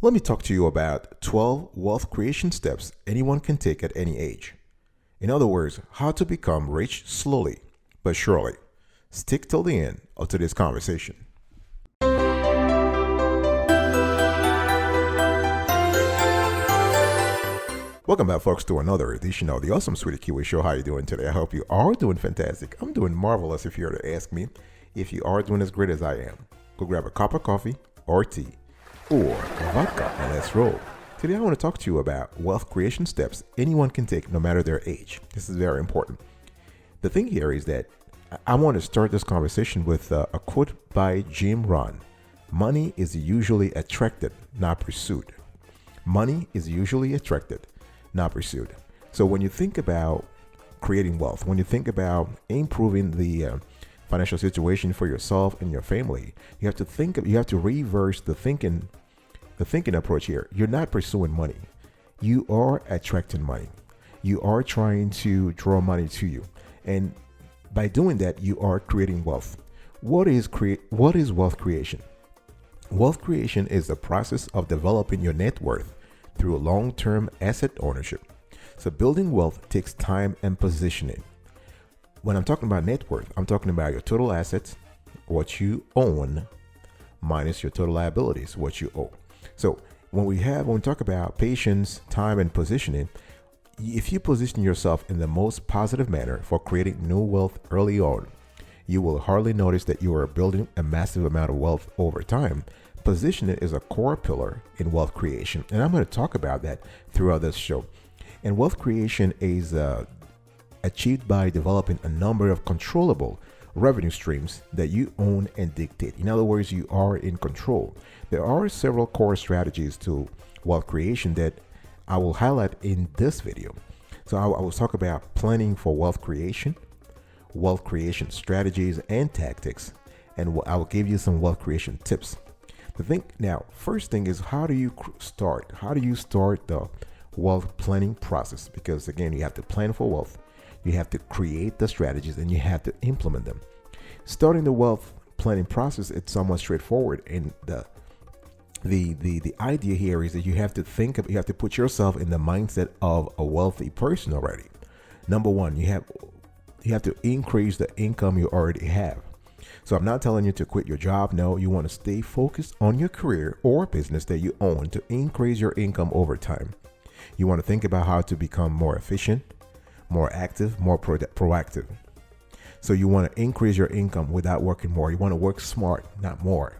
Let me talk to you about 12 wealth creation steps anyone can take at any age. In other words, how to become rich slowly but surely. Stick till the end of today's conversation. Welcome back, folks, to another edition of the Awesome Sweetie Kiwi Show. How are you doing today? I hope you are doing fantastic. I'm doing marvelous if you were to ask me. If you are doing as great as I am, go grab a cup of coffee or tea or vodka and let's roll. Today I want to talk to you about wealth creation steps anyone can take no matter their age. This is very important. The thing here is that I want to start this conversation with a quote by Jim Rohn. Money is usually attracted, not pursued. Money is usually attracted, not pursued. So when you think about creating wealth, when you think about improving the financial situation for yourself and your family, you have to reverse the thinking approach here. You're not pursuing money. You are attracting money. You are trying to draw money to you. And by doing that, you are creating wealth. What is wealth creation? Wealth creation is the process of developing your net worth through long-term asset ownership. So building wealth takes time and positioning. When I'm talking about net worth, I'm talking about your total assets, what you own, minus your total liabilities, what you owe. So when we talk about patience, time, and positioning, if you position yourself in the most positive manner for creating new wealth early on, you will hardly notice that you are building a massive amount of wealth over time. Positioning is a core pillar in wealth creation, and I'm going to talk about that throughout this show. And wealth creation is achieved by developing a number of controllable revenue streams that you own and dictate. In other words, you are in control. There are several core strategies to wealth creation that I will highlight in this video. So I will talk about planning for wealth creation strategies and tactics, and I will give you some wealth creation tips. First thing is, how do you start? How do you start the wealth planning process? Because again, you have to plan for wealth, you have to create the strategies, and you have to implement them. Starting the wealth planning process, it's somewhat straightforward, and the idea here is that you have to put yourself in the mindset of a wealthy person already. Number one, you have to increase the income you already have. So I'm not telling you to quit your job. No, you want to stay focused on your career or business that you own to increase your income over time. You want to think about how to become more efficient, more active, more proactive. So you want to increase your income without working more. You want to work smart, not more.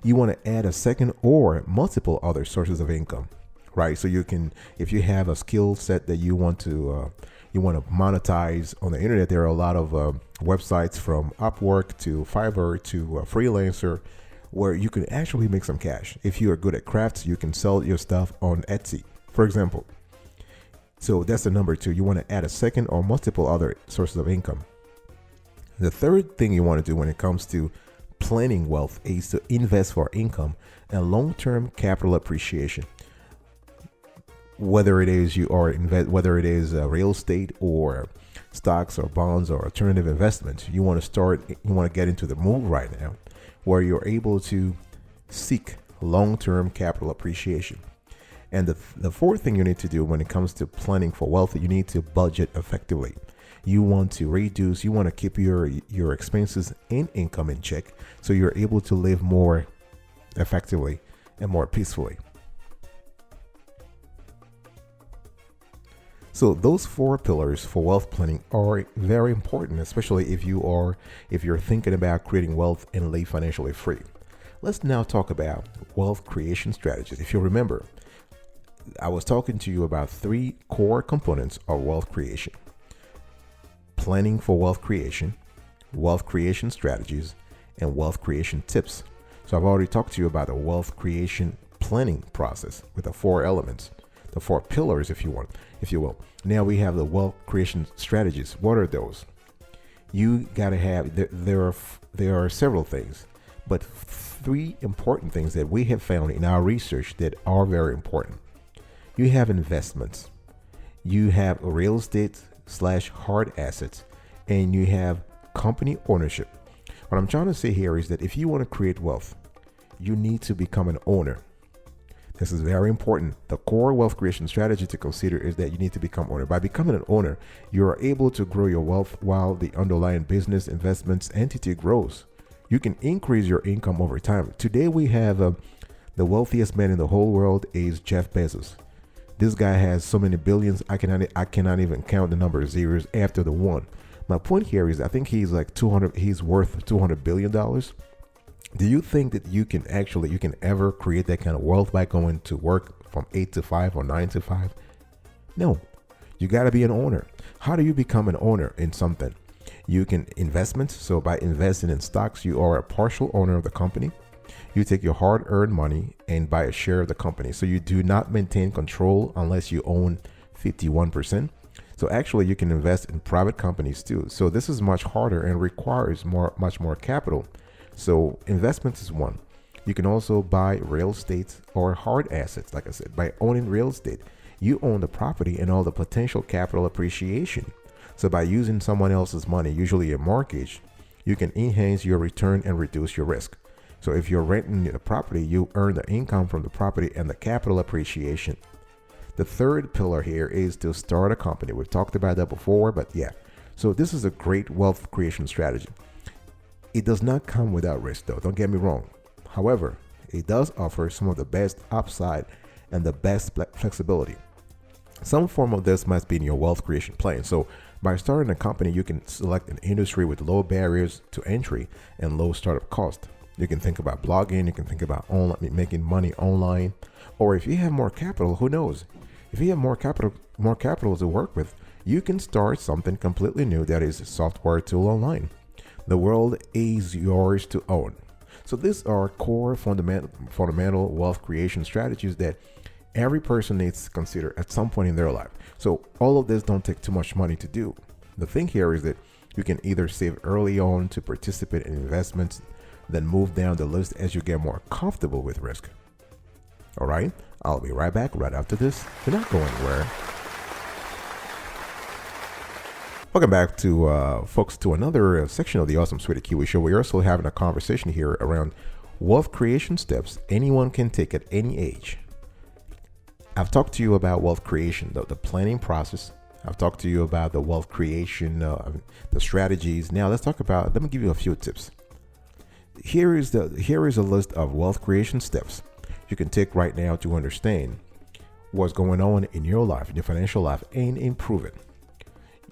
You want to add a second or multiple other sources of income, right? So you can, if you have a skill set that you want to monetize on the internet, there are a lot of websites from Upwork to Fiverr to Freelancer where you can actually make some cash. If you are good at crafts, you can sell your stuff on Etsy, for example. So that's the number two. You want to add a second or multiple other sources of income. The third thing you want to do when it comes to planning wealth is to invest for income and long-term capital appreciation. Whether it is real estate or stocks or bonds or alternative investments, you want to get into the move right now where you're able to seek long-term capital appreciation. And the fourth thing you need to do when it comes to planning for wealth, you need to budget effectively. You want to keep your expenses and income in check so you're able to live more effectively and more peacefully. So those four pillars for wealth planning are very important, especially if you're thinking about creating wealth and live financially free. Let's now talk about wealth creation strategies. If you remember, I was talking to you about three core components of wealth creation: planning for wealth creation strategies, and wealth creation tips. So I've already talked to you about the wealth creation planning process with the four elements, the four pillars, if you will. Now we have the wealth creation strategies. What are those? You gotta have, there are several things, but three important things that we have found in our research that are very important. You have investments, you have real estate / hard assets, and you have company ownership. What I'm trying to say here is that if you want to create wealth, you need to become an owner. This is very important. The core wealth creation strategy to consider is that you need to become owner. By becoming an owner, you are able to grow your wealth while the underlying business investments entity grows. You can increase your income over time. Today we have the wealthiest man in the whole world is Jeff Bezos. This guy has so many billions, I cannot even count the number of zeros after the one. My point here is I think he's like he's worth $200 billion. Do you think that you can ever create that kind of wealth by going to work from 8 to 5 or 9 to 5? No. You got to be an owner. How do you become an owner in something? You can investments. So by investing in stocks, you are a partial owner of the company. You take your hard-earned money and buy a share of the company. So you do not maintain control unless you own 51%. So actually you can invest in private companies too. So this is much harder and requires much more capital. So investments is one. You can also buy real estate or hard assets. Like I said, by owning real estate, you own the property and all the potential capital appreciation. So by using someone else's money, usually a mortgage, you can enhance your return and reduce your risk. So if you're renting the property, you earn the income from the property and the capital appreciation. The third pillar here is to start a company. We've talked about that before, but yeah. So this is a great wealth creation strategy. It does not come without risk though, don't get me wrong. However, it does offer some of the best upside and the best flexibility. Some form of this must be in your wealth creation plan. So by starting a company, you can select an industry with low barriers to entry and low startup cost. You can think about blogging, you can think about making money online, or if you have more capital, who knows? If you have more capital to work with, you can start something completely new that is a software tool online. The world is yours to own. So these are core fundamental wealth creation strategies that every person needs to consider at some point in their life. So all of this don't take too much money to do. The thing here is that you can either save early on to participate in investments, then move down the list as you get more comfortable with risk. All right, I'll be right back right after this. You're not going anywhere. Welcome back to folks to another section of the Awesome Sweetie Kiwi Show. We're also having a conversation here around wealth creation steps anyone can take at any age. I've talked to you about wealth creation, the planning process. I've talked to you about the wealth creation, the strategies. Now let me give you a few tips. Here is a list of wealth creation steps you can take right now to understand what's going on in your life, in your financial life, and improve it.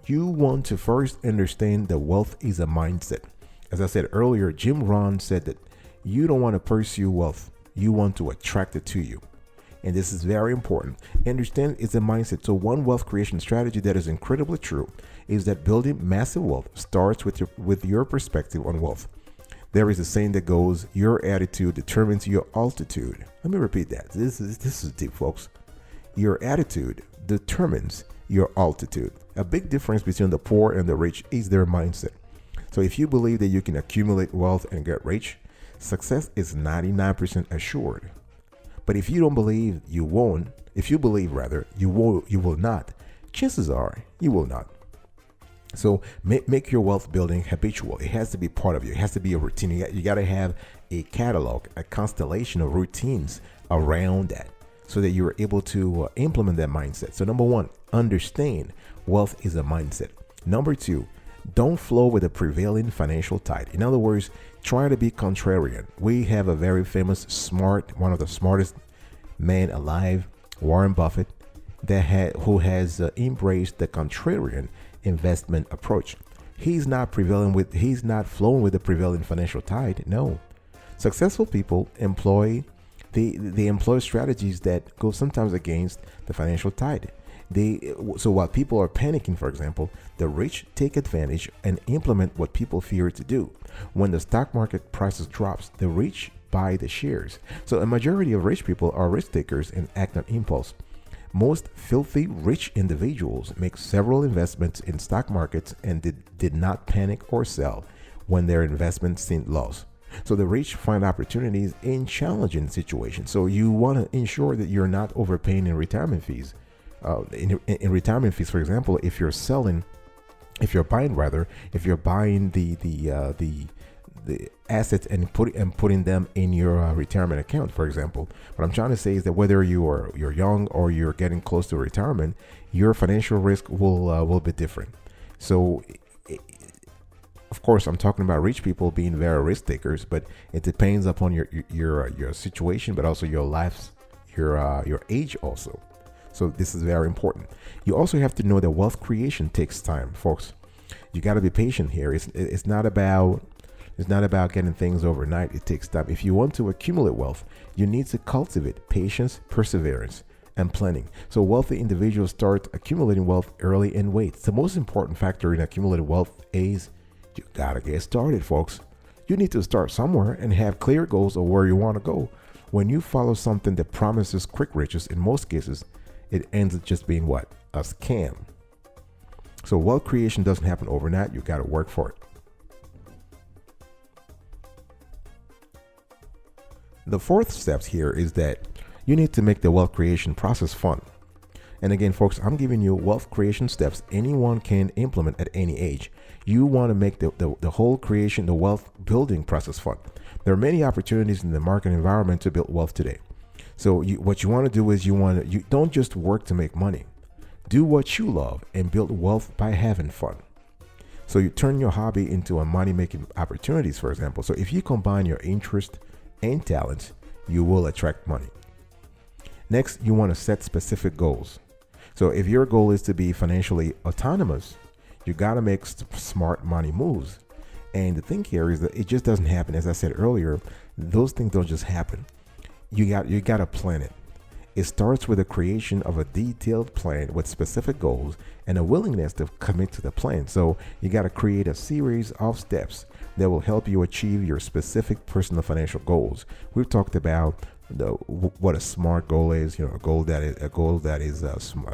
You want to first understand that wealth is a mindset. As I said earlier, Jim Rohn said that you don't want to pursue wealth, you want to attract it to you. And this is very important. Understand it's a mindset. So one wealth creation strategy that is incredibly true is that building massive wealth starts with your perspective on wealth. There is a saying that goes, your attitude determines your altitude. Let me repeat that. This is deep, folks. Your attitude determines your altitude. A big difference between the poor and the rich is their mindset. So if you believe that you can accumulate wealth and get rich, success is 99% assured. But if you don't believe you won't, if you believe rather you will not, chances are you will not. So make your wealth building habitual. It has to be part of you. It has to be a routine. You got to have a catalog, a constellation of routines around that so that you're able to implement that mindset. So number one, understand wealth is a mindset. Number two, don't flow with the prevailing financial tide. In other words, try to be contrarian. We have a very famous, one of the smartest men alive, Warren Buffett, who has embraced the contrarian investment approach. He's not flowing with the prevailing financial tide. No, successful people employ they employ strategies that go sometimes against the financial tide. So while people are panicking, for example, the rich take advantage and implement what people fear to do. When the stock market prices drops, the rich buy the shares. So a majority of rich people are risk takers and act on impulse. Most filthy rich individuals make several investments in stock markets and did not panic or sell when their investments seemed lost. So the rich find opportunities in challenging situations. So you want to ensure that you're not overpaying in retirement fees. In retirement fees, for example, if you're buying the the assets and putting them in your retirement account, for example. What I'm trying to say is that whether you're young or you're getting close to retirement, your financial risk will be different. So, of course, I'm talking about rich people being very risk takers, but it depends upon your situation, but also your life, your age also. So this is very important. You also have to know that wealth creation takes time, folks. You got to be patient here. It's not about getting things overnight. It takes time. If you want to accumulate wealth, you need to cultivate patience, perseverance, and planning. So wealthy individuals start accumulating wealth early and wait. The most important factor in accumulating wealth is you got to get started, folks. You need to start somewhere and have clear goals of where you want to go. When you follow something that promises quick riches, in most cases, it ends up just being what? A scam. So wealth creation doesn't happen overnight. You got to work for it. The fourth step here is that you need to make the wealth creation process fun. And again, folks, I'm giving you wealth creation steps anyone can implement at any age. You want to make the whole creation, the wealth building process fun. There are many opportunities in the market environment to build wealth today. So what you want to do is you don't just work to make money. Do what you love and build wealth by having fun. So you turn your hobby into a money-making opportunities, for example. So if you combine your interest and talents, you will attract money. Next, you want to set specific goals. So if your goal is to be financially autonomous, you got to make smart money moves. And the thing here is that it just doesn't happen. As I said earlier, those things don't just happen. You got to plan it. It starts with the creation of a detailed plan with specific goals and a willingness to commit to the plan. So you got to create a series of steps that will help you achieve your specific personal financial goals. We've talked about what a SMART goal is. A goal that is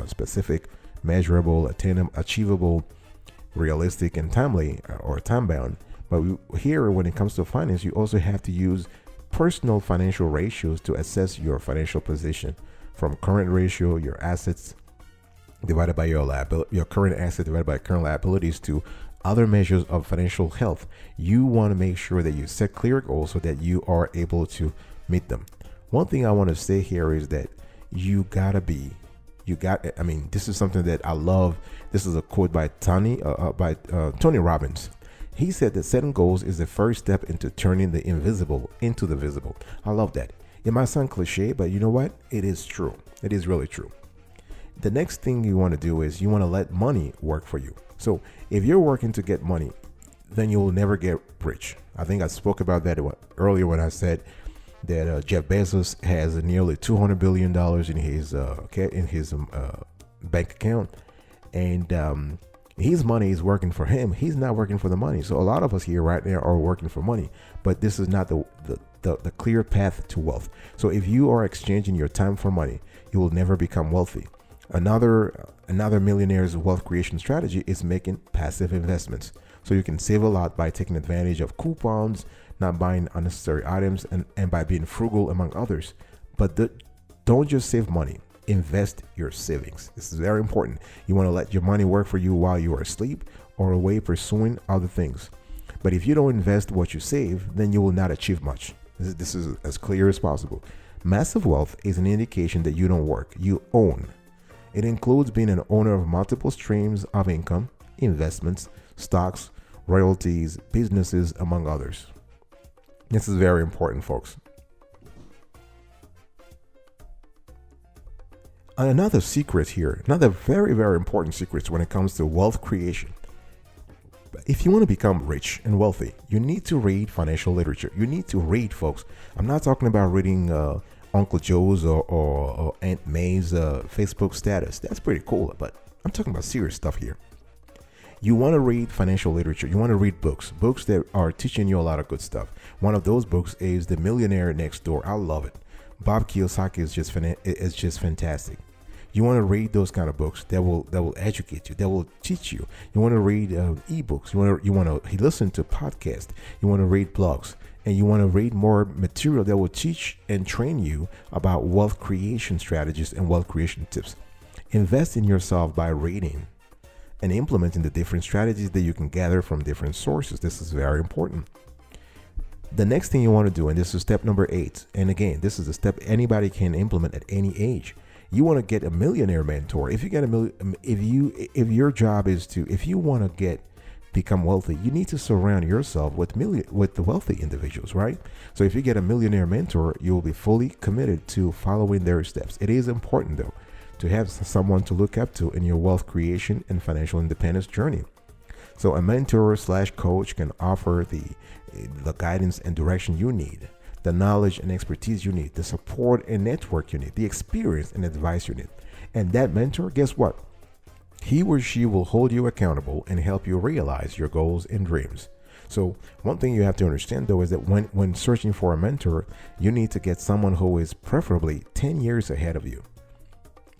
specific, measurable, achievable, realistic, and timely or time bound. But here, when it comes to finance, you also have to use personal financial ratios to assess your financial position, from current ratio, your assets divided by your current asset divided by current liabilities, to other measures of financial health. You want to make sure that you set clear goals so that you are able to meet them. One thing I want to say here is that this is something that I love. This is a quote by Tony Robbins. He said that setting goals is the first step into turning the invisible into the visible. I love that. It might sound cliche, but you know what? It is true. It is really true. The next thing you want to do is you want to let money work for you. So if you're working to get money, then you will never get rich. I think I spoke about that earlier when I said that Jeff Bezos has nearly $200 billion in his bank account, and his money is working for him. He's not working for the money. So a lot of us here right now are working for money, but this is not the clear path to wealth. So if you are exchanging your time for money, you will never become wealthy. Another millionaire's wealth creation strategy is making passive investments. So you can save a lot by taking advantage of coupons, not buying unnecessary items, and by being frugal, among others. But don't just save money. Invest your savings. This is very important. You want to let your money work for you while you are asleep or away pursuing other things. But if you don't invest what you save, then you will not achieve much. This is as clear as possible. Massive wealth is an indication that you don't work, you own. It includes being an owner of multiple streams of income, investments, stocks, royalties, businesses, among others. This is very important, folks. Another secret here, another very, very important secret when it comes to wealth creation. If you want to become rich and wealthy, you need to read financial literature. You need to read, folks. I'm not talking about reading Uncle Joe's or Aunt May's Facebook status. That's pretty cool, but I'm talking about serious stuff here. You want to read financial literature. You want to read books that are teaching you a lot of good stuff. One of those books is The Millionaire Next Door. I love it. Bob Kiyosaki is just fantastic. You want to read those kind of books that will educate you, that will teach you. You want to read ebooks. You want to listen to podcasts. You want to read blogs, and you want to read more material that will teach and train you about wealth creation strategies and wealth creation tips. Invest in yourself by reading and implementing the different strategies that you can gather from different sources. This is very important. The next thing you want to do, and this is step number 8, and again, this is a step anybody can implement at any age. You want to get a millionaire mentor. If you get if your job is to, if you want to become wealthy, you need to surround yourself with the wealthy individuals, right? So if you get a millionaire mentor, you will be fully committed to following their steps. It is important though to have someone to look up to in your wealth creation and financial independence journey. So a mentor / coach can offer the guidance and direction you need, the knowledge and expertise you need, the support and network you need, the experience and advice you need. And that mentor, guess what? He or she will hold you accountable and help you realize your goals and dreams. So one thing you have to understand though is that when searching for a mentor, you need to get someone who is preferably 10 years ahead of you.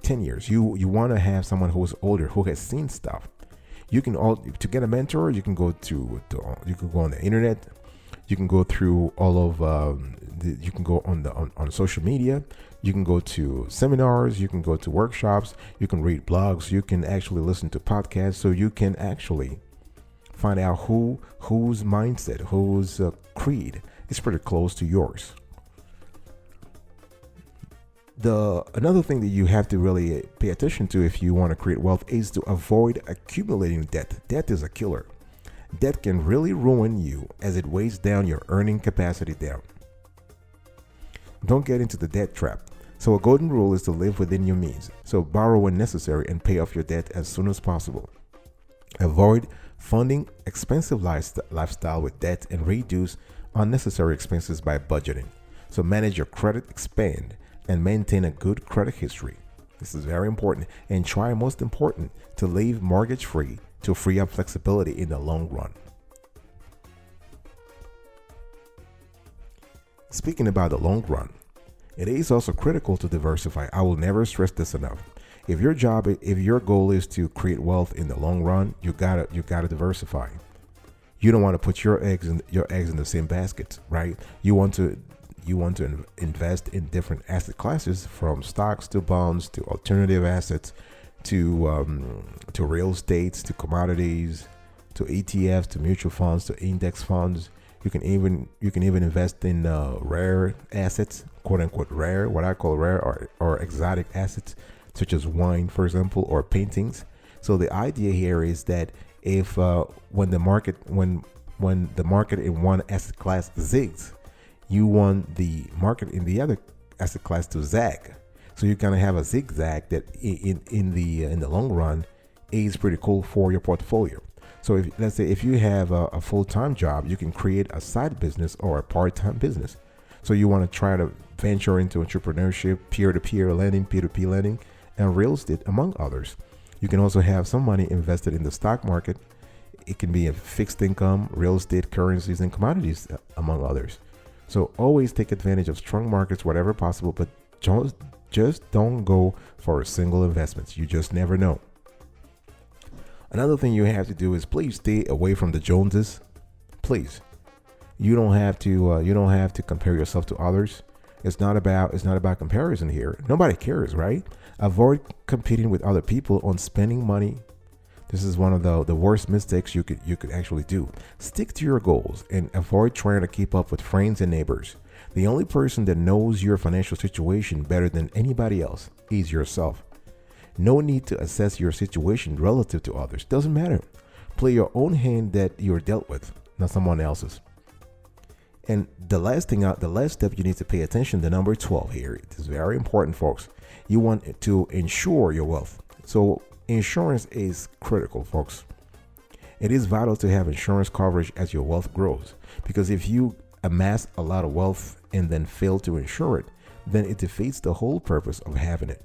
10 years. You want to have someone who is older, who has seen stuff. You can to get a mentor, you can go you can go on the internet, you can go through all of you can go on social media, you can go to seminars, you can go to workshops, you can read blogs, you can actually listen to podcasts, so you can actually find out whose mindset, whose creed is pretty close to yours. Another thing that you have to really pay attention to if you want to create wealth is to avoid accumulating debt. Debt is a killer. Debt can really ruin you as it weighs down your earning capacity down. Don't get into the debt trap. So a golden rule is to live within your means. So borrow when necessary and pay off your debt as soon as possible. Avoid funding expensive lifestyle with debt and reduce unnecessary expenses by budgeting. So manage your credit, expand, and maintain a good credit history. This is very important. And try, most important, to live mortgage free to free up flexibility in the long run. Speaking about the long run, it is also critical to diversify. I will never stress this enough. If your goal is to create wealth in the long run, you gotta diversify. You don't want to put your eggs in the same basket, right? You want to invest in different asset classes, from stocks to bonds to alternative assets to real estates to commodities to ETFs to mutual funds to index funds. You can even invest in rare assets, quote unquote rare, what I call rare or exotic assets, such as wine, for example, or paintings. So the idea here is that if when the market in one asset class zigs, you want the market in the other asset class to zag. So you're gonna have a zigzag that in the long run is pretty cool for your portfolio. So let's say if you have a full-time job, you can create a side business or a part-time business. So you want to try to venture into entrepreneurship, peer-to-peer lending, P2P lending, and real estate, among others. You can also have some money invested in the stock market. It can be a fixed income, real estate, currencies, and commodities, among others. So always take advantage of strong markets wherever possible, but just don't go for a single investment. You just never know. Another thing you have to do is please stay away from the Joneses. Please. You don't have to compare yourself to others. It's not about comparison here. Nobody cares, right? Avoid competing with other people on spending money. This is one of the worst mistakes you could actually do. Stick to your goals and avoid trying to keep up with friends and neighbors. The only person that knows your financial situation better than anybody else is yourself. No need to assess your situation relative to others. Doesn't matter. Play your own hand that you're dealt with, not someone else's. And the last step you need to pay attention to, number 12 here. It is very important, folks. You want to insure your wealth. So insurance is critical, folks. It is vital to have insurance coverage as your wealth grows, because if you amass a lot of wealth and then fail to insure it, then it defeats the whole purpose of having it.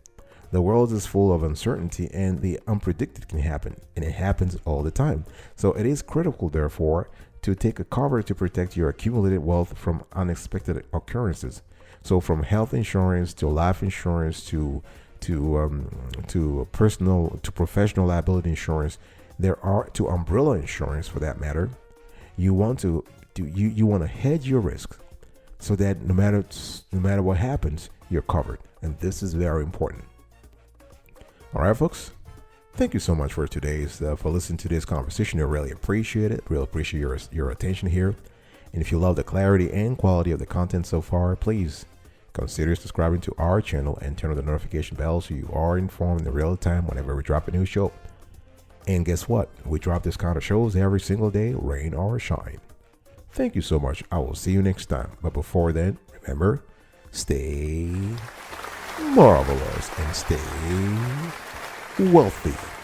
The world is full of uncertainty, and the unpredicted can happen, and it happens all the time. So it is critical, therefore, to take a cover to protect your accumulated wealth from unexpected occurrences. So from health insurance to life insurance to professional liability insurance, to umbrella insurance for that matter. You want to hedge your risk so that no matter what happens, you're covered, and this is very important. All right, folks. Thank you so much for listening to today's conversation. I really appreciate it. Really appreciate your attention here. And if you love the clarity and quality of the content so far, please consider subscribing to our channel and turn on the notification bell so you are informed in real time whenever we drop a new show. And guess what? We drop this kind of shows every single day, rain or shine. Thank you so much. I will see you next time. But before then, remember, stay marvelous and stay wealthy.